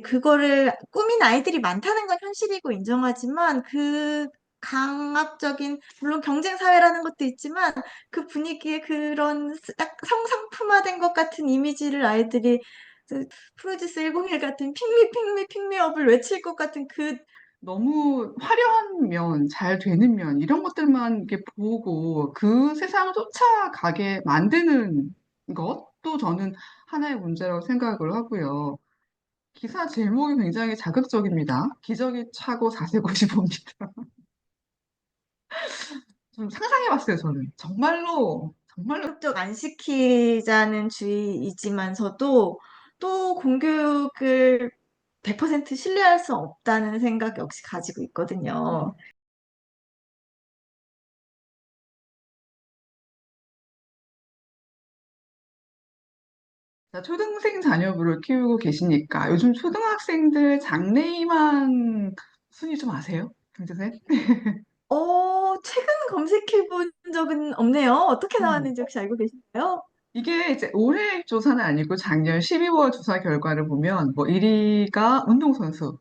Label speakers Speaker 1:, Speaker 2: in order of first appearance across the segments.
Speaker 1: 그거를 꾸민 아이들이 많다는 건 현실이고 인정하지만 그 강압적인, 물론 경쟁 사회라는 것도 있지만 그 분위기에 그런 딱 성상품화된 것 같은 이미지를 아이들이 그 프로듀스 101 같은 핑미 핑미 핑미업을 외칠 것 같은 그.
Speaker 2: 너무 화려한 면, 잘 되는 면, 이런 것들만 이렇게 보고 그 세상을 쫓아가게 만드는 것도 저는 하나의 문제라고 생각을 하고요. 기사 제목이 굉장히 자극적입니다. 기저귀 차고 사세고시 봅니다. 좀 상상해봤어요, 저는. 정말로, 정말로.
Speaker 1: 적극적 안 시키자는 주의이지만서도 또 공교육을 100% 신뢰할 수 없다는 생각 역시 가지고 있거든요.
Speaker 2: 자, 초등생 자녀분을 키우고 계시니까 요즘 초등학생들 장래희망 순위 좀 아세요? 경제생?
Speaker 1: 최근 검색해 본 적은 없네요. 어떻게
Speaker 2: 음.
Speaker 1: 나왔는지 혹시 알고 계신가요?
Speaker 2: 이게 이제 올해 조사는 아니고 작년 12월 조사 결과를 보면 뭐 1위가 운동선수,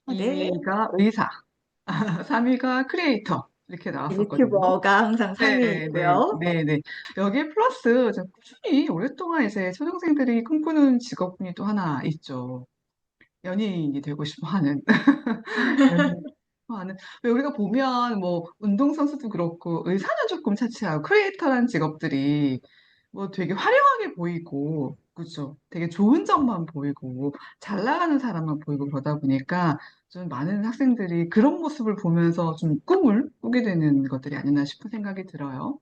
Speaker 1: 네.
Speaker 2: 2위가 의사, 3위가 크리에이터 이렇게 나왔었거든요.
Speaker 1: 유튜버가 항상 상위에
Speaker 2: 네, 네,
Speaker 1: 있고요.
Speaker 2: 네, 네. 여기에 플러스 좀 꾸준히 오랫동안 이제 초등생들이 꿈꾸는 직업군이 또 하나 있죠. 연예인이 되고 싶어 하는. 연예인. 하는. 왜 우리가 보면 뭐 운동선수도 그렇고 의사는 조금 차치하고 크리에이터라는 직업들이 뭐 되게 화려하게 보이고, 그죠? 되게 좋은 점만 보이고, 잘 나가는 사람만 보이고 그러다 보니까 좀 많은 학생들이 그런 모습을 보면서 좀 꿈을 꾸게 되는 것들이 아니나 싶은 생각이 들어요.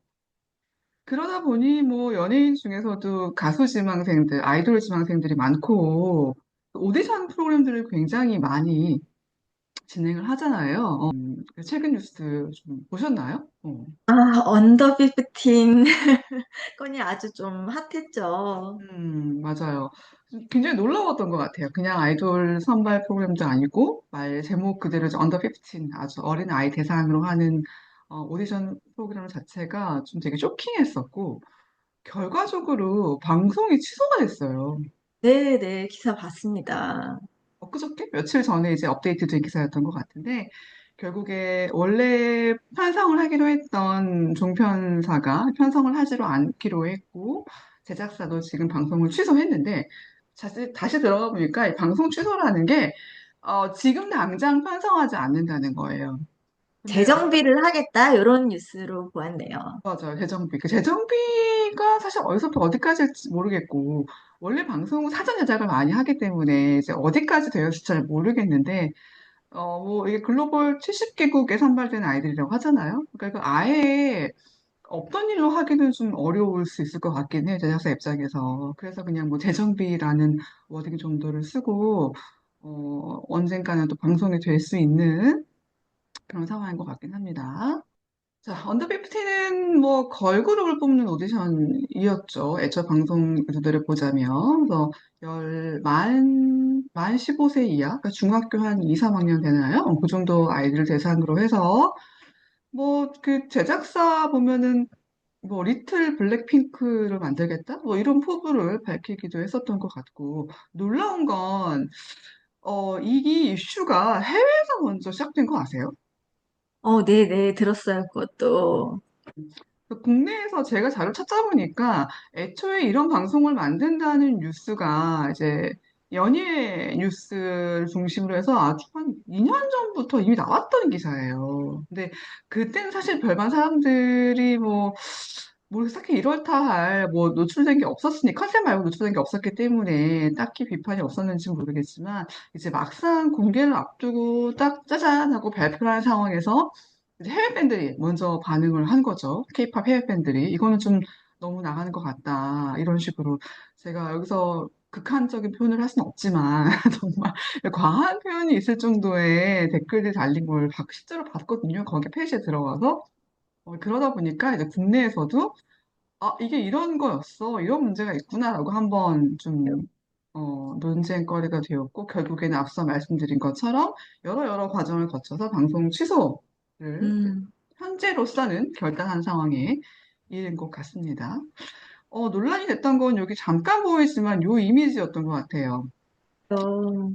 Speaker 2: 그러다 보니 뭐 연예인 중에서도 가수 지망생들, 아이돌 지망생들이 많고, 오디션 프로그램들을 굉장히 많이 진행을 하잖아요. 최근 뉴스 좀 보셨나요?
Speaker 1: 아, 언더 15 건이 아주 좀 핫했죠.
Speaker 2: 맞아요. 굉장히 놀라웠던 것 같아요. 그냥 아이돌 선발 프로그램도 아니고, 말 제목 그대로 이제 언더 15, 아주 어린 아이 대상으로 하는 오디션 프로그램 자체가 좀 되게 쇼킹했었고, 결과적으로 방송이 취소가 됐어요.
Speaker 1: 네, 네, 기사 봤습니다.
Speaker 2: 엊그저께? 며칠 전에 이제 업데이트된 기사였던 것 같은데, 결국에 원래 편성을 하기로 했던 종편사가 편성을 하지로 않기로 했고, 제작사도 지금 방송을 취소했는데, 다시 들어가 보니까 이 방송 취소라는 게, 지금 당장 편성하지 않는다는 거예요. 근데
Speaker 1: 재정비를 하겠다, 이런 뉴스로 보았네요.
Speaker 2: 맞아요. 재정비. 그 재정비가 사실 어디서부터 어디까지 일지 모르겠고, 원래 방송은 사전 제작을 많이 하기 때문에 이제 어디까지 되었을지 잘 모르겠는데, 뭐, 이게 글로벌 70개국에 선발된 아이들이라고 하잖아요. 그러니까 이거 아예 없던 일로 하기는 좀 어려울 수 있을 것 같긴 해요. 제작사 입장에서. 그래서 그냥 뭐 재정비라는 워딩 정도를 쓰고, 언젠가는 또 방송이 될 수 있는 그런 상황인 것 같긴 합니다. 자, 언더 50는 뭐 걸그룹을 뽑는 오디션이었죠. 애초 방송 구도를 보자면. 그래서 만 15세 이하, 그러니까 중학교 한 2, 3학년 되나요? 그 정도 아이들을 대상으로 해서 뭐 그 제작사 보면은 뭐 리틀 블랙핑크를 만들겠다? 뭐 이런 포부를 밝히기도 했었던 것 같고 놀라운 건 이 이슈가 해외에서 먼저 시작된 거 아세요?
Speaker 1: 네, 네, 들었어요, 그것도.
Speaker 2: 그 국내에서 제가 자료 찾아보니까 애초에 이런 방송을 만든다는 뉴스가 이제 연예 뉴스를 중심으로 해서 아주 한 2년 전부터 이미 나왔던 기사예요. 근데 그때는 사실 별반 사람들이 뭐 딱히 이렇다 할 뭐 노출된 게 없었으니 컨셉 말고 노출된 게 없었기 때문에 딱히 비판이 없었는지 모르겠지만 이제 막상 공개를 앞두고 딱 짜잔 하고 발표를 한 상황에서 이제 해외 팬들이 먼저 반응을 한 거죠. 케이팝 해외 팬들이. 이거는 좀 너무 나가는 것 같다. 이런 식으로. 제가 여기서 극한적인 표현을 할 수는 없지만, 정말 과한 표현이 있을 정도의 댓글들이 달린 걸 실제로 봤거든요. 거기 페이지에 들어가서. 그러다 보니까 이제 국내에서도, 아, 이게 이런 거였어. 이런 문제가 있구나라고 한번 좀, 논쟁거리가 되었고, 결국에는 앞서 말씀드린 것처럼 여러 과정을 거쳐서 방송 취소를
Speaker 1: 음,
Speaker 2: 현재로서는 결단한 상황에 이른 것 같습니다. 논란이 됐던 건 여기 잠깐 보이지만 요 이미지였던 것 같아요.
Speaker 1: 어,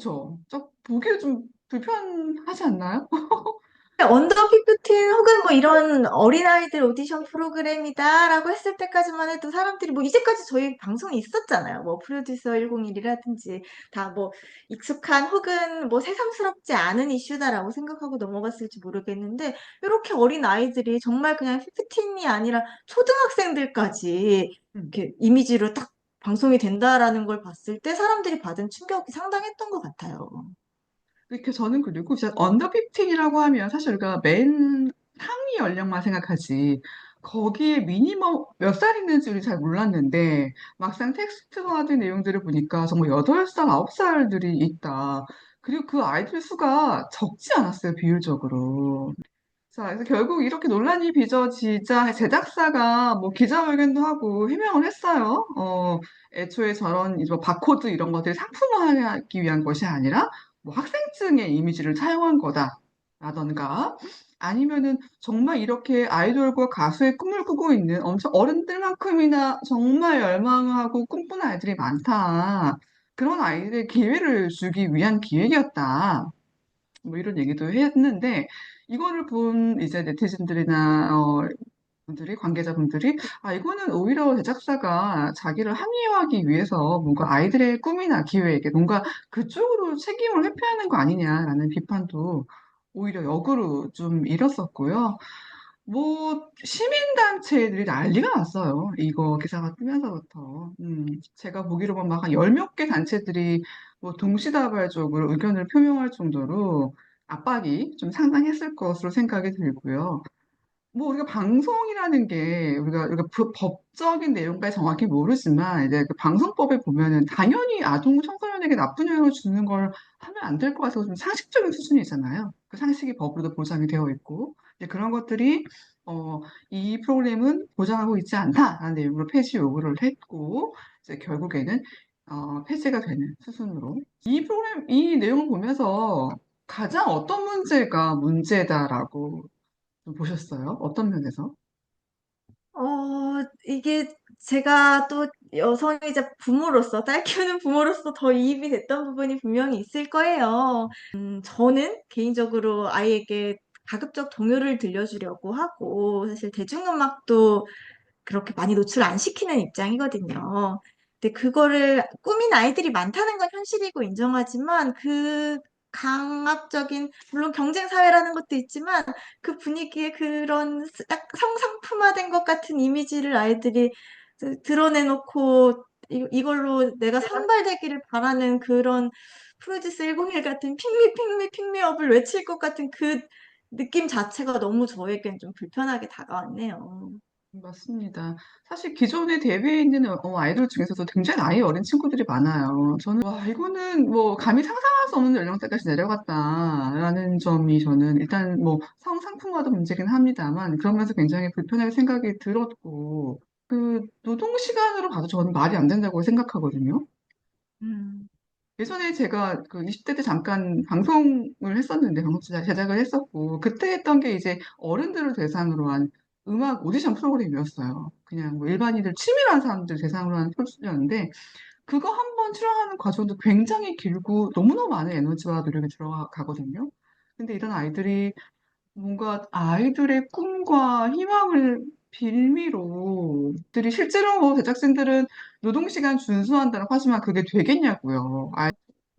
Speaker 2: 그쵸? 좀 보기 좀 불편하지 않나요?
Speaker 1: 언더 15 혹은 뭐 이런 어린아이들 오디션 프로그램이다라고 했을 때까지만 해도 사람들이 뭐 이제까지 저희 방송이 있었잖아요. 뭐 프로듀서 101이라든지 다 뭐 익숙한 혹은 뭐 새삼스럽지 않은 이슈다라고 생각하고 넘어갔을지 모르겠는데 이렇게 어린아이들이 정말 그냥 15이 아니라 초등학생들까지
Speaker 2: 음.
Speaker 1: 이렇게 이미지로 딱 방송이 된다라는 걸 봤을 때 사람들이 받은 충격이 상당했던 것 같아요.
Speaker 2: 이렇게 저는 그리고 진짜 언더 15이라고 하면 사실 우리가 맨 상위 연령만 생각하지 거기에 미니멈 몇 살 있는지 우리 잘 몰랐는데 막상 텍스트가 된 내용들을 보니까 정말 8살, 9살들이 있다. 그리고 그 아이들 수가 적지 않았어요, 비율적으로. 자, 그래서 결국 이렇게 논란이 빚어지자 제작사가 뭐 기자회견도 하고 해명을 했어요. 애초에 저런 이제 뭐 바코드 이런 것들을 상품화하기 위한 것이 아니라 뭐 학생증의 이미지를 사용한 거다라던가 아니면은 정말 이렇게 아이돌과 가수의 꿈을 꾸고 있는 엄청 어른들만큼이나 정말 열망하고 꿈꾸는 아이들이 많다. 그런 아이들의 기회를 주기 위한 기획이었다. 뭐 이런 얘기도 했는데 이거를 본 이제 네티즌들이나 분들이 관계자분들이 아 이거는 오히려 제작사가 자기를 합리화하기 위해서 뭔가 아이들의 꿈이나 기회에게 뭔가 그쪽으로 책임을 회피하는 거 아니냐라는 비판도 오히려 역으로 좀 일었었고요. 뭐 시민단체들이 난리가 났어요. 이거 기사가 뜨면서부터. 제가 보기로는 막 한 열 몇 개 단체들이 뭐 동시다발적으로 의견을 표명할 정도로 압박이 좀 상당했을 것으로 생각이 들고요. 뭐 우리가 방송이라는 게 우리가 법적인 내용까지 정확히 모르지만 이제 그 방송법에 보면은 당연히 아동 청소년에게 나쁜 영향을 주는 걸 하면 안 될 것 같아서 좀 상식적인 수준이잖아요. 그 상식이 법으로도 보장이 되어 있고 이제 그런 것들이 어, 이 프로그램은 보장하고 있지 않다라는 내용으로 폐지 요구를 했고 이제 결국에는 폐지가 되는 수순으로 이 내용을 보면서 가장 어떤 문제가 문제다라고 좀 보셨어요? 어떤 면에서?
Speaker 1: 이게 제가 또 여성이자 부모로서, 딸 키우는 부모로서 더 이입이 됐던 부분이 분명히 있을 거예요. 저는 개인적으로 아이에게 가급적 동요를 들려주려고 하고, 사실 대중음악도 그렇게 많이 노출 안 시키는 입장이거든요. 근데 그거를 꾸민 아이들이 많다는 건 현실이고 인정하지만 그 강압적인, 물론 경쟁 사회라는 것도 있지만 그 분위기에 그런 딱 성상품화된 것 같은 이미지를 아이들이 드러내놓고 이걸로 내가 선발되기를 바라는 그런 프로듀스 101 같은 핑미 핑미 핑미업을 외칠 것 같은 그 느낌 자체가 너무 저에겐 좀 불편하게 다가왔네요.
Speaker 2: 맞습니다. 사실 기존에 데뷔해 있는 아이돌 중에서도 굉장히 나이 어린 친구들이 많아요. 저는 와 이거는 뭐 감히 상상할 수 없는 연령대까지 내려갔다라는 점이 저는 일단 뭐 성상품화도 문제긴 합니다만 그러면서 굉장히 불편하게 생각이 들었고 그 노동 시간으로 봐도 저는 말이 안 된다고 생각하거든요.
Speaker 1: 음.
Speaker 2: 예전에 제가 그 20대 때 잠깐 방송을 했었는데, 방송 제작을 했었고, 그때 했던 게 이제 어른들을 대상으로 한 음악 오디션 프로그램이었어요. 그냥 뭐 일반인들, 취미로 사람들 대상으로 한 프로그램이었는데, 그거 한 번 출연하는 과정도 굉장히 길고, 너무너무 많은 에너지와 노력이 들어가거든요. 근데 이런 아이들이 뭔가 아이들의 꿈과 희망을 빌미로, 들이 실제로 뭐 제작진들은 노동시간 준수한다고 하지만 그게 되겠냐고요.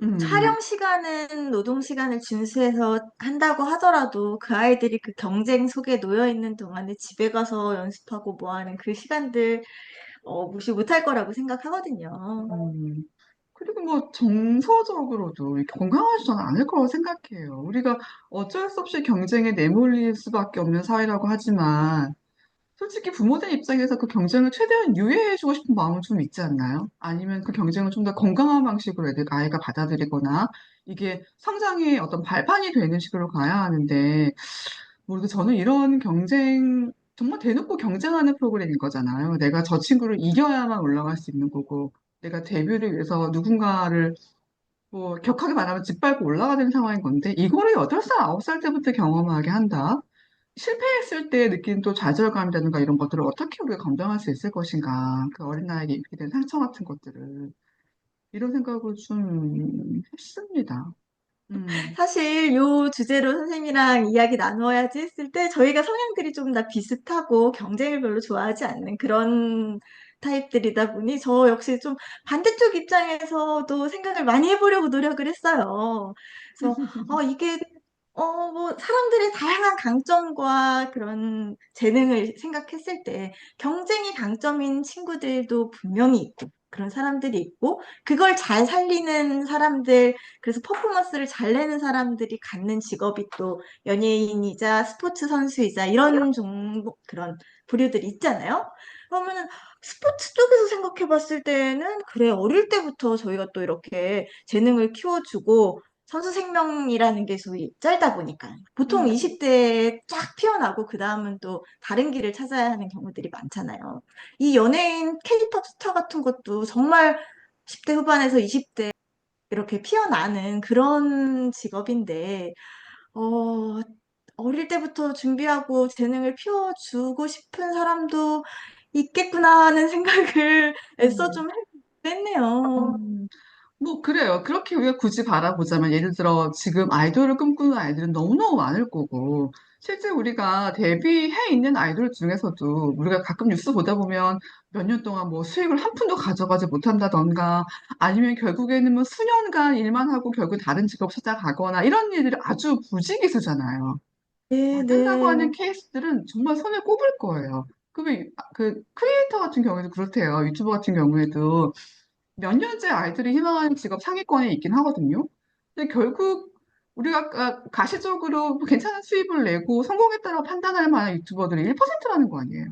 Speaker 2: 음,
Speaker 1: 촬영 시간은 노동 시간을 준수해서 한다고 하더라도 그 아이들이 그 경쟁 속에 놓여 있는 동안에 집에 가서 연습하고 뭐 하는 그 시간들 무시 못할 거라고 생각하거든요.
Speaker 2: 음. 그리고 뭐 정서적으로도 이렇게 건강하지는 않을 거라고 생각해요. 우리가 어쩔 수 없이 경쟁에 내몰릴 수밖에 없는 사회라고 하지만 솔직히 부모들 입장에서 그 경쟁을 최대한 유예해주고 싶은 마음은 좀 있지 않나요? 아니면 그 경쟁을 좀 더 건강한 방식으로 아이가 받아들이거나 이게 성장의 어떤 발판이 되는 식으로 가야 하는데 모르겠 저는 이런 경쟁 정말 대놓고 경쟁하는 프로그램인 거잖아요. 내가 저 친구를 이겨야만 올라갈 수 있는 거고 내가 데뷔를 위해서 누군가를 뭐 격하게 말하면 짓밟고 올라가야 되는 상황인 건데 이거를 8살, 9살 때부터 경험하게 한다. 실패했을 때 느낀 또 좌절감이라든가 이런 것들을 어떻게 우리가 감당할 수 있을 것인가. 그 어린아이에게 입게 된 상처 같은 것들을. 이런 생각을 좀 했습니다. 음,
Speaker 1: 사실 요 주제로 선생님이랑 이야기 나누어야지 했을 때 저희가 성향들이 좀 다 비슷하고 경쟁을 별로 좋아하지 않는 그런 타입들이다 보니 저 역시 좀 반대쪽 입장에서도 생각을 많이 해보려고 노력을 했어요. 그래서 이게 뭐 사람들의 다양한 강점과 그런 재능을 생각했을 때 경쟁이 강점인 친구들도 분명히 있고 그런 사람들이 있고 그걸 잘 살리는 사람들 그래서 퍼포먼스를 잘 내는 사람들이 갖는 직업이 또 연예인이자 스포츠 선수이자 이런 종목 그런 부류들이 있잖아요. 그러면은 스포츠 쪽에서 생각해 봤을 때는 그래 어릴 때부터 저희가 또 이렇게 재능을 키워주고 선수 생명이라는 게 소위 짧다 보니까 보통
Speaker 2: 음,
Speaker 1: 20대에 쫙 피어나고 그 다음은 또 다른 길을 찾아야 하는 경우들이 많잖아요. 이 연예인 K-팝 스타 같은 것도 정말 10대 후반에서 20대 이렇게 피어나는 그런 직업인데, 어, 어릴 때부터 준비하고 재능을 피워주고 싶은 사람도 있겠구나 하는 생각을 애써
Speaker 2: 음,
Speaker 1: 좀 했네요.
Speaker 2: 음. 뭐, 그래요. 그렇게 우리가 굳이 바라보자면, 예를 들어, 지금 아이돌을 꿈꾸는 아이들은 너무너무 많을 거고, 실제 우리가 데뷔해 있는 아이돌 중에서도, 우리가 가끔 뉴스 보다 보면, 몇 년 동안 뭐 수익을 한 푼도 가져가지 못한다던가, 아니면 결국에는 뭐 수년간 일만 하고 결국 다른 직업 찾아가거나, 이런 일들이 아주 부지기수잖아요.
Speaker 1: 네,
Speaker 2: 안 된다고
Speaker 1: 네.
Speaker 2: 하는 케이스들은 정말 손에 꼽을 거예요. 그 크리에이터 같은 경우에도 그렇대요. 유튜버 같은 경우에도. 몇 년째 아이들이 희망하는 직업 상위권에 있긴 하거든요. 근데 결국 우리가 가시적으로 뭐 괜찮은 수입을 내고 성공했다고 판단할 만한 유튜버들이 1%라는 거 아니에요.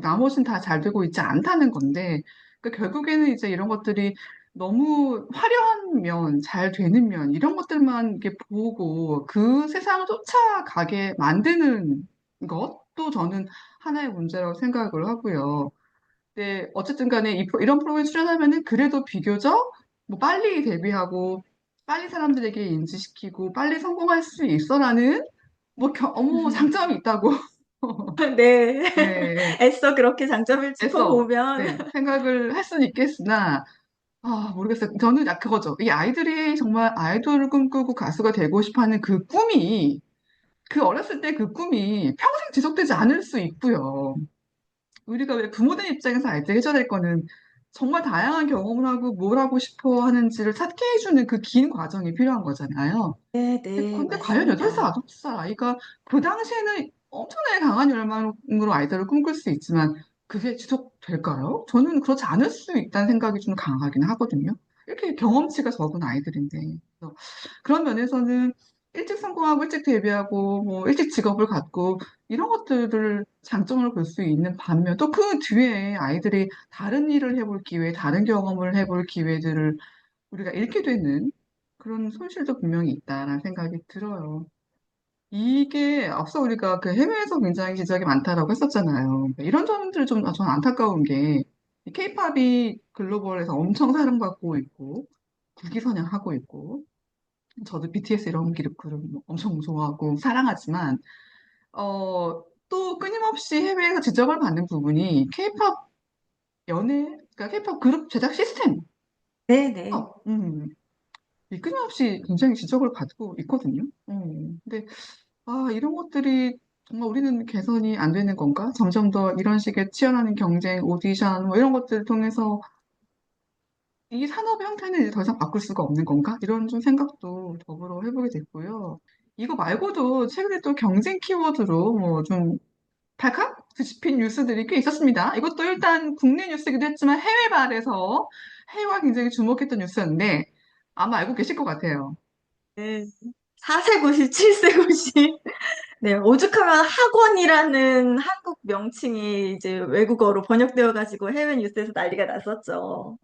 Speaker 2: 나머지는 다 잘 되고 있지 않다는 건데, 그러니까 결국에는 이제 이런 것들이 너무 화려한 면, 잘 되는 면, 이런 것들만 이렇게 보고 그 세상을 쫓아가게 만드는 것도 저는 하나의 문제라고 생각을 하고요. 네, 어쨌든 간에 이런 프로그램에 출연하면은 그래도 비교적 뭐 빨리 데뷔하고 빨리 사람들에게 인지시키고 빨리 성공할 수 있어라는 뭐 장점이 있다고
Speaker 1: 네.
Speaker 2: 네,
Speaker 1: 애써 그렇게 장점을
Speaker 2: 애써
Speaker 1: 짚어보면,
Speaker 2: 네, 생각을 할 수는 있겠으나 모르겠어요. 저는 그거죠. 이 아이들이 정말 아이돌을 꿈꾸고 가수가 되고 싶어하는 그 꿈이 그 어렸을 때 그 꿈이 평생 지속되지 않을 수 있고요. 우리가 왜 부모님 입장에서 아이들 해줘야 될 거는 정말 다양한 경험을 하고 뭘 하고 싶어 하는지를 찾게 해주는 그 긴 과정이 필요한 거잖아요.
Speaker 1: 네,
Speaker 2: 근데,
Speaker 1: 네,
Speaker 2: 근데 과연 8살,
Speaker 1: 맞습니다.
Speaker 2: 9살 아이가 그 당시에는 엄청나게 강한 열망으로 아이들을 꿈꿀 수 있지만 그게 지속될까요? 저는 그렇지 않을 수 있다는 생각이 좀 강하긴 하거든요. 이렇게 경험치가 적은 아이들인데. 그래서 그런 면에서는 일찍 성공하고 일찍 데뷔하고 뭐 일찍 직업을 갖고 이런 것들을 장점을 볼 수 있는 반면 또 그 뒤에 아이들이 다른 일을 해볼 기회, 다른 경험을 해볼 기회들을 우리가 잃게 되는 그런 손실도 분명히 있다라는 생각이 들어요. 이게 앞서 우리가 그 해외에서 굉장히 지적이 많다라고 했었잖아요. 그러니까 이런 점들이 좀 저는 안타까운 게 케이팝이 글로벌에서 엄청 사랑받고 있고 국위선양하고 있고 저도 BTS 이런 그룹 엄청 좋아하고 사랑하지만 또 끊임없이 해외에서 지적을 받는 부분이 케이팝 그러니까 케이팝 그룹 제작 시스템.
Speaker 1: 네, 네.
Speaker 2: 이 끊임없이 굉장히 지적을 받고 있거든요. 근데 이런 것들이 정말 우리는 개선이 안 되는 건가? 점점 더 이런 식의 치열한 경쟁, 오디션, 뭐 이런 것들을 통해서 이 산업의 형태는 이제 더 이상 바꿀 수가 없는 건가? 이런 좀 생각도 더불어 해보게 됐고요. 이거 말고도 최근에 또 경쟁 키워드로 뭐 좀 발칵 뒤집힌 뉴스들이 꽤 있었습니다. 이것도 일단 국내 뉴스이기도 했지만 해외 발에서 해외가 굉장히 주목했던 뉴스였는데 아마 알고 계실 것 같아요.
Speaker 1: 네. 4세 고시, 7세 고시. 네, 오죽하면 학원이라는 한국 명칭이 이제 외국어로 번역되어 가지고 해외 뉴스에서 난리가 났었죠.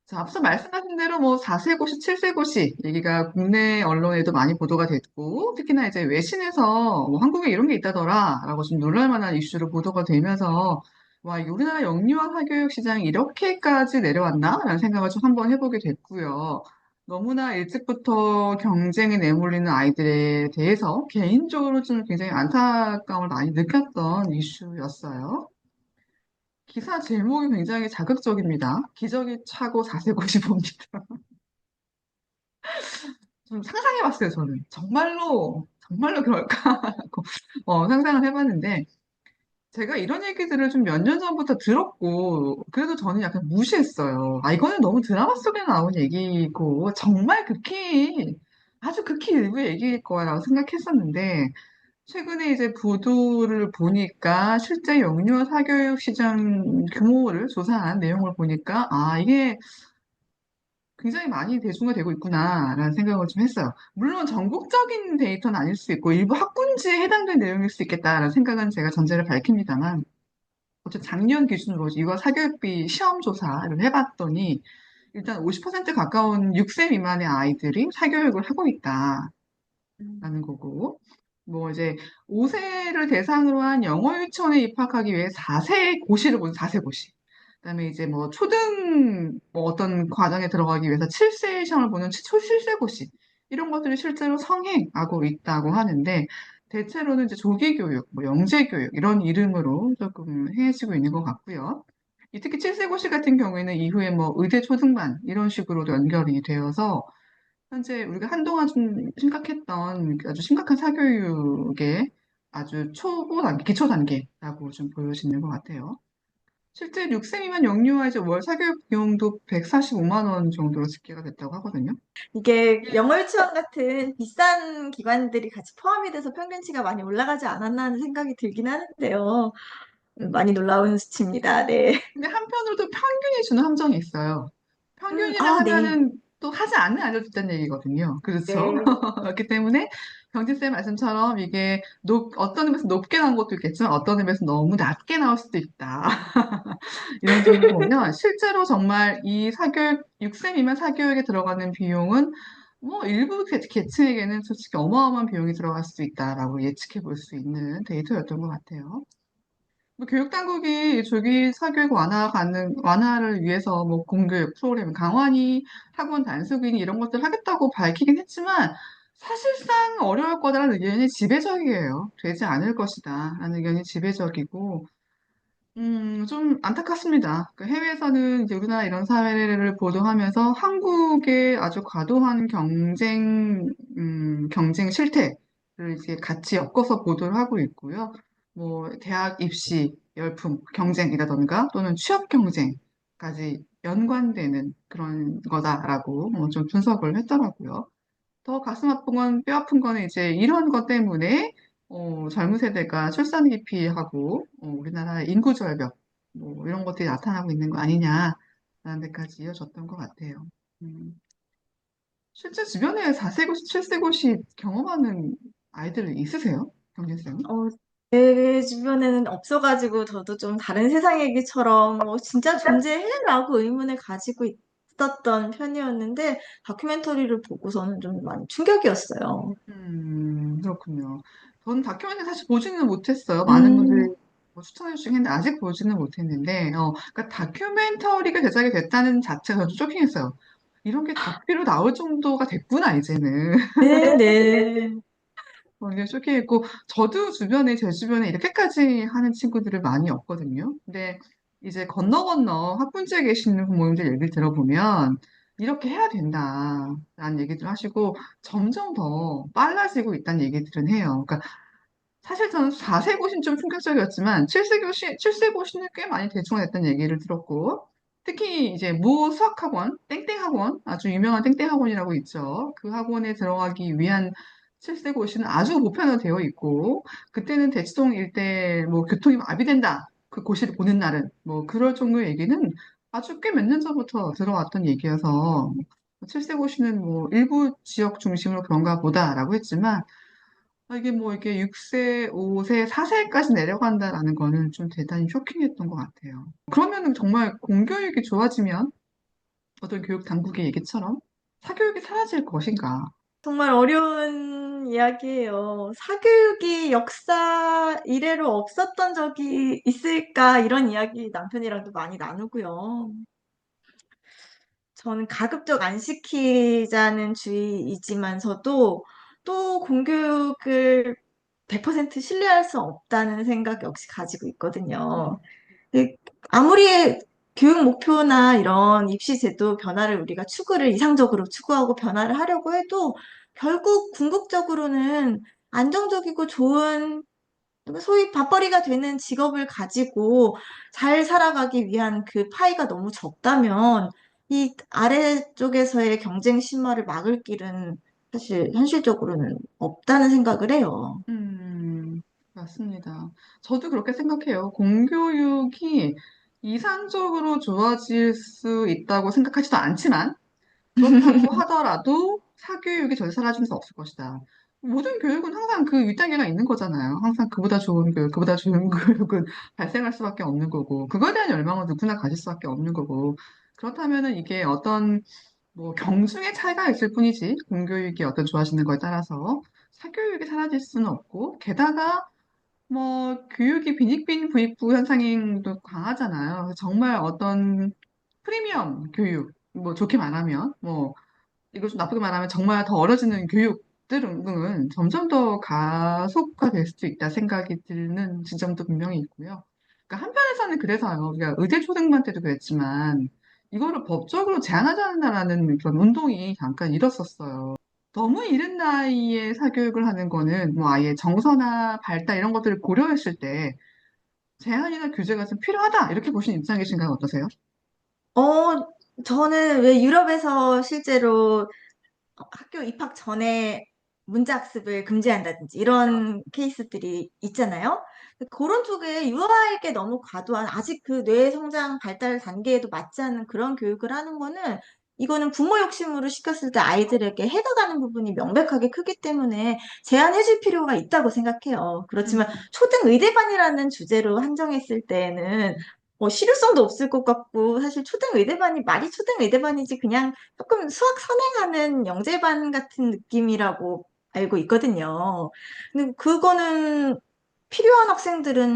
Speaker 2: 자, 앞서 말씀하신 대로 뭐 4세고시, 7세고시 얘기가 국내 언론에도 많이 보도가 됐고, 특히나 이제 외신에서 뭐 한국에 이런 게 있다더라라고 좀 놀랄 만한 이슈로 보도가 되면서, 와, 이 우리나라 영유아 사교육 시장이 이렇게까지 내려왔나? 라는 생각을 좀 한번 해보게 됐고요. 너무나 일찍부터 경쟁에 내몰리는 아이들에 대해서 개인적으로 좀 굉장히 안타까움을 많이 느꼈던 이슈였어요. 기사 제목이 굉장히 자극적입니다. 기저귀 차고 자세고시 봅니다. 좀 상상해봤어요, 저는. 정말로 그럴까라고 상상을 해봤는데, 제가 이런 얘기들을 좀 몇 년 전부터 들었고, 그래도 저는 약간 무시했어요. 아, 이거는 너무 드라마 속에 나온 얘기고, 정말 극히, 아주 극히 일부의 얘기일 거라고 생각했었는데, 최근에 이제 보도를 보니까 실제 영유아 사교육 시장 규모를 조사한 내용을 보니까, 아, 이게 굉장히 많이 대중화되고 있구나라는 생각을 좀 했어요. 물론 전국적인 데이터는 아닐 수 있고, 일부 학군지에 해당되는 내용일 수 있겠다라는 생각은 제가 전제를 밝힙니다만, 어쨌든 작년 기준으로 이거 사교육비 시험 조사를 해봤더니 일단 50% 가까운 6세 미만의 아이들이 사교육을 하고 있다라는
Speaker 1: 음.
Speaker 2: 거고 뭐 이제 5세를 대상으로 한 영어 유치원에 입학하기 위해 4세 고시를 보는 4세 고시. 그다음에 이제 뭐 초등 뭐 어떤 과정에 들어가기 위해서 7세 시험을 보는 7세 고시. 이런 것들이 실제로 성행하고 있다고 하는데 대체로는 이제 조기 교육, 뭐 영재 교육 이런 이름으로 조금 행해지고 있는 것 같고요. 특히 7세 고시 같은 경우에는 이후에 뭐 의대 초등반 이런 식으로도 연결이 되어서 현재 우리가 한동안 좀 심각했던 그 아주 심각한 사교육의 아주 초보 단계, 기초 단계라고 좀 보여지는 것 같아요. 실제 6세 미만 영유아 이제 월 사교육 비용도 145만 원 정도로 집계가 됐다고 하거든요.
Speaker 1: 이게 영어 유치원 같은 비싼 기관들이 같이 포함이 돼서 평균치가 많이 올라가지 않았나 하는 생각이 들긴 하는데요. 많이 놀라운 수치입니다. 네.
Speaker 2: 근데 한편으로도 평균이 주는 함정이 있어요. 평균이라
Speaker 1: 네.
Speaker 2: 하면은 또 하지 않는 알려도 된다는 얘기거든요. 그렇죠?
Speaker 1: 네.
Speaker 2: 그렇기 때문에 경진쌤 말씀처럼 이게 어떤 의미에서 높게 나온 것도 있겠지만 어떤 의미에서 너무 낮게 나올 수도 있다. 이런 점을 보면 실제로 정말 이 사교육, 6세 미만 사교육에 들어가는 비용은 뭐 일부 계층에게는 솔직히 어마어마한 비용이 들어갈 수 있다라고 예측해 볼 수 있는 데이터였던 것 같아요. 뭐 교육당국이 조기 사교육 완화를 위해서 뭐 공교육 프로그램 강화니, 학원 단속이니 이런 것들 하겠다고 밝히긴 했지만 사실상 어려울 거다라는 의견이 지배적이에요. 되지 않을 것이다 라는 의견이 지배적이고 좀 안타깝습니다. 그 해외에서는 이제 우리나라 이런 사회를 보도하면서 한국의 아주 과도한 경쟁 실태를 이제 같이 엮어서 보도를 하고 있고요. 뭐, 대학 입시 열풍 경쟁이라던가 또는 취업 경쟁까지 연관되는 그런 거다라고 좀 분석을 했더라고요. 더 가슴 아픈 건, 뼈 아픈 거는 이제 이런 것 때문에 젊은 세대가 출산 기피하고 우리나라 인구 절벽 뭐 이런 것들이 나타나고 있는 거 아니냐라는 데까지 이어졌던 것 같아요. 음, 실제 주변에 4세 고시, 7세 고시 경험하는 아이들 있으세요? 경진쌤은?
Speaker 1: 어, 제 주변에는 없어가지고 저도 좀 다른 세상 얘기처럼 진짜 존재해라고 의문을 가지고 있었던 편이었는데 다큐멘터리를 보고서는 좀 많이 충격이었어요.
Speaker 2: 그렇군요. 저는 다큐멘터리 사실 보지는 못했어요. 많은 분들이
Speaker 1: 음,
Speaker 2: 뭐 추천해 주시긴 했는데 아직 보지는 못했는데, 그러니까 다큐멘터리가 제작이 됐다는 자체가 저도 쇼킹했어요. 이런 게 다큐로 나올 정도가 됐구나, 이제는.
Speaker 1: 네네.
Speaker 2: 굉장히 쇼킹했고, 제 주변에 이렇게까지 하는 친구들을 많이 없거든요. 근데 이제 건너 학군지에 계시는 부모님들 얘기를 들어보면, 이렇게 해야 된다라는 얘기들 하시고, 점점 더 빨라지고 있다는 얘기들은 해요. 그러니까 사실 저는 4세 고시는 좀 충격적이었지만, 7세 고시는 꽤 많이 대중화됐다는 얘기를 들었고, 특히 이제 모 수학학원, 땡땡 학원, 아주 유명한 땡땡 학원이라고 있죠. 그 학원에 들어가기 위한 7세 고시는 아주 보편화되어 있고, 그때는 대치동 일대 뭐 교통이 마비된다. 그 고시를 보는 날은. 뭐 그럴 정도의 얘기는 아주 꽤 몇 년 전부터 들어왔던 얘기여서, 7세 고시는 뭐 일부 지역 중심으로 그런가 보다라고 했지만, 이게 뭐 이게 6세, 5세, 4세까지 내려간다라는 거는 좀 대단히 쇼킹했던 것 같아요. 그러면은 정말 공교육이 좋아지면 어떤 교육 당국의 얘기처럼 사교육이 사라질 것인가?
Speaker 1: 정말 어려운 이야기예요. 사교육이 역사 이래로 없었던 적이 있을까? 이런 이야기 남편이랑도 많이 나누고요. 저는 가급적 안 시키자는 주의이지만서도 또 공교육을 100% 신뢰할 수 없다는 생각 역시 가지고 있거든요. 네, 아무리 교육 목표나 이런 입시 제도 변화를 우리가 추구를 이상적으로 추구하고 변화를 하려고 해도 결국 궁극적으로는 안정적이고 좋은 소위 밥벌이가 되는 직업을 가지고 잘 살아가기 위한 그 파이가 너무 적다면 이 아래쪽에서의 경쟁 심화를 막을 길은 사실 현실적으로는 없다는 생각을 해요.
Speaker 2: 음, 맞습니다. 저도 그렇게 생각해요. 공교육이 이상적으로 좋아질 수 있다고 생각하지도 않지만, 그렇다고 하더라도 사교육이 절대 사라질 수 없을 것이다. 모든 교육은 항상 그 윗단계가 있는 거잖아요. 항상 그보다 좋은 교육, 그보다 좋은 교육은 발생할 수밖에 없는 거고, 그거에 대한 열망은 누구나 가질 수밖에 없는 거고, 그렇다면은 이게 어떤 뭐 경중의 차이가 있을 뿐이지, 공교육이 어떤 좋아지는 거에 따라서 사교육이 사라질 수는 없고, 게다가 뭐 교육이 빈익빈 부익부 현상도 강하잖아요. 그래서 정말 어떤 프리미엄 교육, 뭐 좋게 말하면 뭐 이걸 좀 나쁘게 말하면 정말 더 어려지는 교육들은 점점 더 가속화될 수도 있다 생각이 드는 지점도 분명히 있고요. 그러니까 한편에서는 그래서요. 우리가 의대 초등반 때도 그랬지만 이거를 법적으로 제한하자는 그런 운동이 잠깐 일었었어요. 너무 이른 나이에 사교육을 하는 거는 뭐 아예 정서나 발달 이런 것들을 고려했을 때 제한이나 규제가 좀 필요하다 이렇게 보시는 입장이신가요? 어떠세요?
Speaker 1: 어, 저는 왜 유럽에서 실제로 학교 입학 전에 문자학습을 금지한다든지 이런 케이스들이 있잖아요. 그런 쪽에 유아에게 너무 과도한 아직 그 뇌 성장 발달 단계에도 맞지 않는 그런 교육을 하는 거는 이거는 부모 욕심으로 시켰을 때 아이들에게 해가 가는 부분이 명백하게 크기 때문에 제한해줄 필요가 있다고 생각해요. 그렇지만
Speaker 2: 음,
Speaker 1: 초등 의대반이라는 주제로 한정했을 때는 실효성도 없을 것 같고 사실 초등 의대반이 말이 초등 의대반이지 그냥 조금 수학 선행하는 영재반 같은 느낌이라고 알고 있거든요. 근데 그거는 필요한 학생들은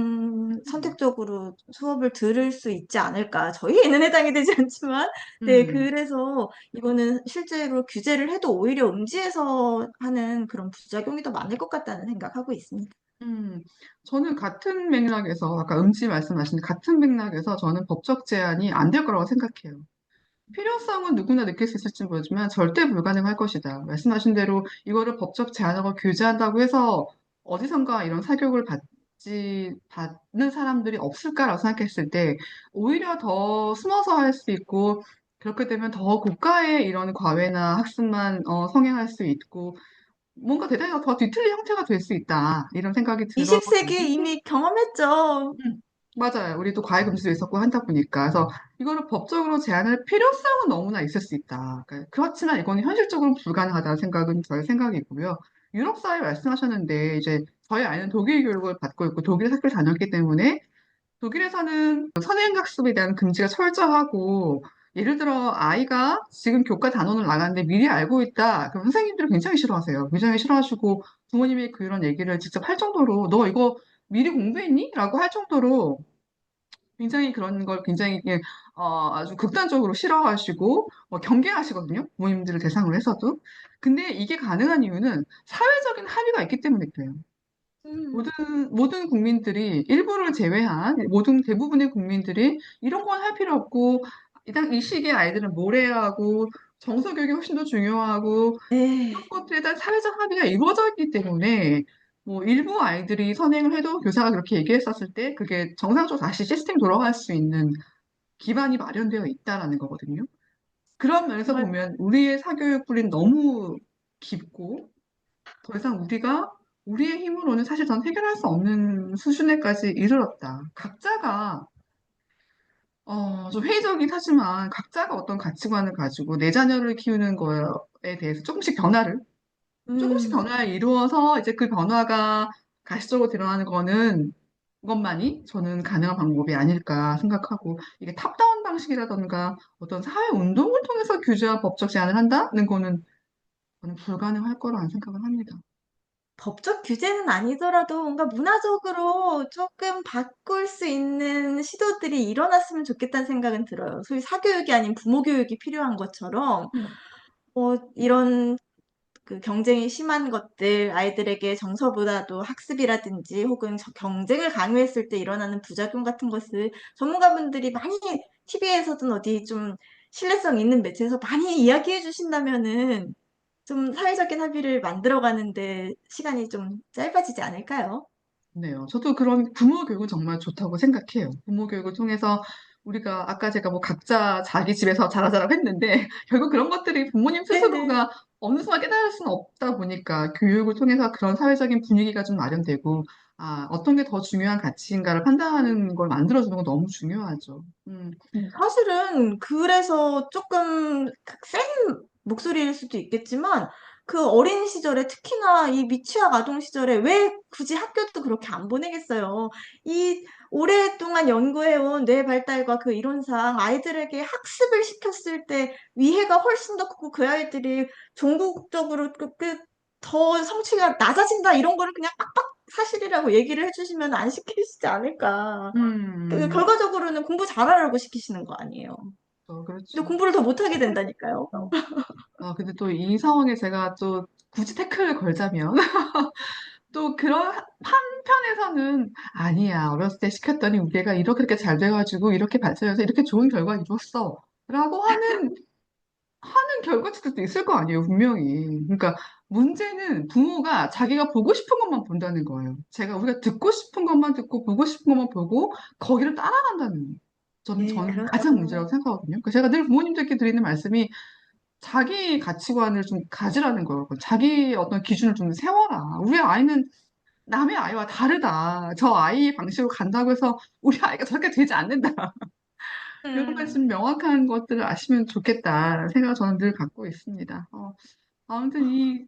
Speaker 2: 음,
Speaker 1: 선택적으로 수업을 들을 수 있지 않을까. 저희 애는 해당이 되지 않지만, 네,
Speaker 2: 음.
Speaker 1: 그래서 이거는 실제로 규제를 해도 오히려 음지에서 하는 그런 부작용이 더 많을 것 같다는 생각하고 있습니다.
Speaker 2: 음, 저는 같은 맥락에서, 아까 음지 말씀하신 같은 맥락에서 저는 법적 제한이 안 될 거라고 생각해요. 필요성은 누구나 느낄 수 있을지 모르지만 절대 불가능할 것이다. 말씀하신 대로 이거를 법적 제한하고 규제한다고 해서 어디선가 이런 사교육을 받는 사람들이 없을까라고 생각했을 때 오히려 더 숨어서 할 수 있고 그렇게 되면 더 고가의 이런 과외나 학습만 성행할 수 있고 뭔가 대단히 더 뒤틀린 형태가 될 수 있다. 이런 생각이 들어요.
Speaker 1: 20세기 이미 경험했죠.
Speaker 2: 맞아요. 우리도 과외금지도 있었고 한다 보니까. 그래서 이거를 법적으로 제한할 필요성은 너무나 있을 수 있다. 그러니까 그렇지만 이거는 현실적으로 불가능하다는 생각은 저의 생각이고요. 유럽 사회 말씀하셨는데 이제 저희 아이는 독일 교육을 받고 있고 독일 학교를 다녔기 때문에 독일에서는 선행학습에 대한 금지가 철저하고 예를 들어 아이가 지금 교과 단원을 나갔는데 미리 알고 있다. 그럼 선생님들이 굉장히 싫어하세요. 굉장히 싫어하시고 부모님이 그런 얘기를 직접 할 정도로 너 이거 미리 공부했니? 라고 할 정도로 굉장히 그런 걸 굉장히 아주 극단적으로 싫어하시고 경계하시거든요. 부모님들을 대상으로 해서도. 근데 이게 가능한 이유는 사회적인 합의가 있기 때문에 그래요.
Speaker 1: 음.
Speaker 2: 모든 국민들이 일부를 제외한 모든 대부분의 국민들이 이런 건 할 필요 없고 일단 이 시기에 아이들은 뭘 해야 하고 정서 교육이 훨씬 더 중요하고
Speaker 1: 네.
Speaker 2: 이런 것들에 대한 사회적 합의가 이루어져 있기 때문에 뭐 일부 아이들이 선행을 해도 교사가 그렇게 얘기했었을 때 그게 정상적으로 다시 시스템이 돌아갈 수 있는 기반이 마련되어 있다라는 거거든요. 그런 면에서
Speaker 1: 정말
Speaker 2: 보면 우리의 사교육 뿌리는 너무 깊고 더 이상 우리가 우리의 힘으로는 사실 전 해결할 수 없는 수준에까지 이르렀다. 각자가 좀 회의적이긴 하지만 각자가 어떤 가치관을 가지고 내 자녀를 키우는 거에 대해서 조금씩
Speaker 1: 음,
Speaker 2: 변화를 이루어서 이제 그 변화가 가시적으로 드러나는 것만이 저는 가능한 방법이 아닐까 생각하고 이게 탑다운 방식이라던가 어떤 사회 운동을 통해서 규제와 법적 제한을 한다는 거는 저는 불가능할 거라는 생각을 합니다.
Speaker 1: 법적 규제는 아니더라도 뭔가 문화적으로 조금 바꿀 수 있는 시도들이 일어났으면 좋겠다는 생각은 들어요. 소위 사교육이 아닌 부모 교육이 필요한 것처럼, 이런 그 경쟁이 심한 것들, 아이들에게 정서보다도 학습이라든지 혹은 경쟁을 강요했을 때 일어나는 부작용 같은 것을 전문가분들이 많이 TV에서든 어디 좀 신뢰성 있는 매체에서 많이 이야기해 주신다면은 좀 사회적인 합의를 만들어가는데 시간이 좀 짧아지지 않을까요?
Speaker 2: 네요. 저도 그런 부모 교육은 정말 좋다고 생각해요. 부모 교육을 통해서 우리가 아까 제가 뭐 각자 자기 집에서 자라자라고 했는데 결국 그런 것들이 부모님
Speaker 1: 네네.
Speaker 2: 스스로가 어느 순간 깨달을 수는 없다 보니까 교육을 통해서 그런 사회적인 분위기가 좀 마련되고 어떤 게 더 중요한 가치인가를 판단하는 걸 만들어주는 건 너무 중요하죠.
Speaker 1: 사실은 그래서 조금 센 목소리일 수도 있겠지만 그 어린 시절에 특히나 이 미취학 아동 시절에 왜 굳이 학교도 그렇게 안 보내겠어요. 이 오랫동안 연구해온 뇌 발달과 그 이론상 아이들에게 학습을 시켰을 때 위해가 훨씬 더 크고 그 아이들이 종국적으로 더 성취가 낮아진다 이런 거를 그냥 빡빡 사실이라고 얘기를 해주시면 안 시키시지 않을까. 그
Speaker 2: 음,
Speaker 1: 결과적으로는 공부 잘하라고 시키시는 거 아니에요. 근데
Speaker 2: 그렇죠.
Speaker 1: 공부를 더 못하게 된다니까요.
Speaker 2: 근데 또 이 상황에 제가 또 굳이 태클을 걸자면 또 그런 한편에서는 아니야 어렸을 때 시켰더니 우리 애가 이렇게 잘 돼가지고 이렇게 발전해서 이렇게 좋은 결과 이뤘어 라고 하는 결과치도 있을 거 아니에요 분명히. 그러니까 문제는 부모가 자기가 보고 싶은 것만 본다는 거예요. 우리가 듣고 싶은 것만 듣고 보고 싶은 것만 보고 거기를 따라간다는 거.
Speaker 1: 네,
Speaker 2: 저는 가장 문제라고
Speaker 1: 그렇죠.
Speaker 2: 생각하거든요. 그래서 제가 늘 부모님들께 드리는 말씀이 자기 가치관을 좀 가지라는 거예요. 자기 어떤 기준을 좀 세워라. 우리 아이는 남의 아이와 다르다. 저 아이의 방식으로 간다고 해서 우리 아이가 저렇게 되지 않는다. 이런
Speaker 1: 음,
Speaker 2: 말씀 명확한 것들을 아시면 좋겠다. 생각을 저는 늘 갖고 있습니다. 아무튼 이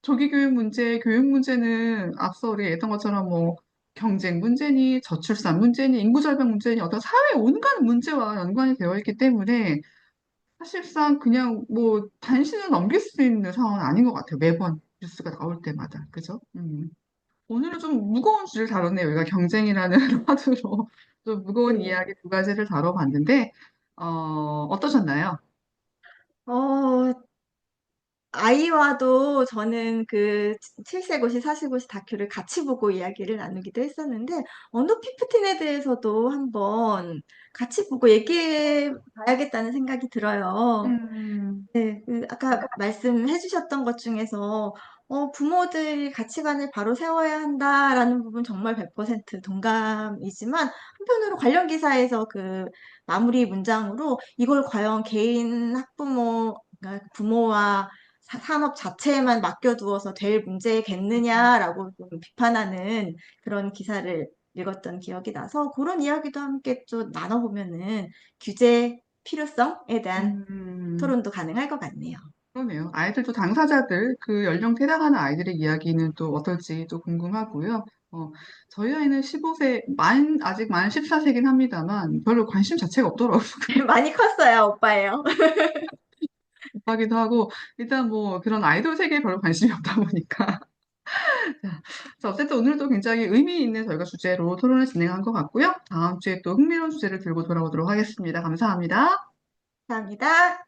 Speaker 2: 조기 교육 문제, 교육 문제는 앞서 우리가 얘기했던 것처럼 뭐 경쟁 문제니 저출산 문제니 인구 절벽 문제니 어떤 사회 온갖 문제와 연관이 되어 있기 때문에 사실상 그냥 뭐 단신을 넘길 수 있는 상황은 아닌 것 같아요. 매번 뉴스가 나올 때마다. 그죠? 오늘은 좀 무거운 주제를 다뤘네요. 우리가 경쟁이라는 화두로 좀 무거운
Speaker 1: 네.
Speaker 2: 이야기 두 가지를 다뤄봤는데, 어떠셨나요?
Speaker 1: 어, 아이와도 저는 그 7세 고시 4세 고시 다큐를 같이 보고 이야기를 나누기도 했었는데 언더 피프틴에 대해서도 한번 같이 보고 얘기해 봐야겠다는 생각이 들어요.
Speaker 2: 음,
Speaker 1: 네, 그 아까 말씀해 주셨던 것 중에서 부모들이 가치관을 바로 세워야 한다라는 부분 정말 100% 동감이지만 한편으로 관련 기사에서 그 마무리 문장으로 이걸 과연 개인 학부모, 그러니까 부모와 산업 자체에만 맡겨두어서 될 문제겠느냐라고 좀 비판하는 그런 기사를 읽었던 기억이 나서 그런 이야기도 함께 좀 나눠보면은 규제 필요성에 대한
Speaker 2: 음,
Speaker 1: 토론도 가능할 것 같네요.
Speaker 2: 그러네요. 아이들도 당사자들, 그 연령대 해당하는 아이들의 이야기는 또 어떨지 또 궁금하고요. 어, 저희 아이는 15세, 아직 만 14세긴 합니다만 별로 관심 자체가 없더라고요.
Speaker 1: 많이 컸어요, 오빠예요.
Speaker 2: 하기도 하고, 일단 뭐 그런 아이돌 세계에 별로 관심이 없다 보니까. 자, 그래서 어쨌든 오늘도 굉장히 의미 있는 저희가 주제로 토론을 진행한 것 같고요. 다음 주에 또 흥미로운 주제를 들고 돌아오도록 하겠습니다. 감사합니다.
Speaker 1: 감사합니다.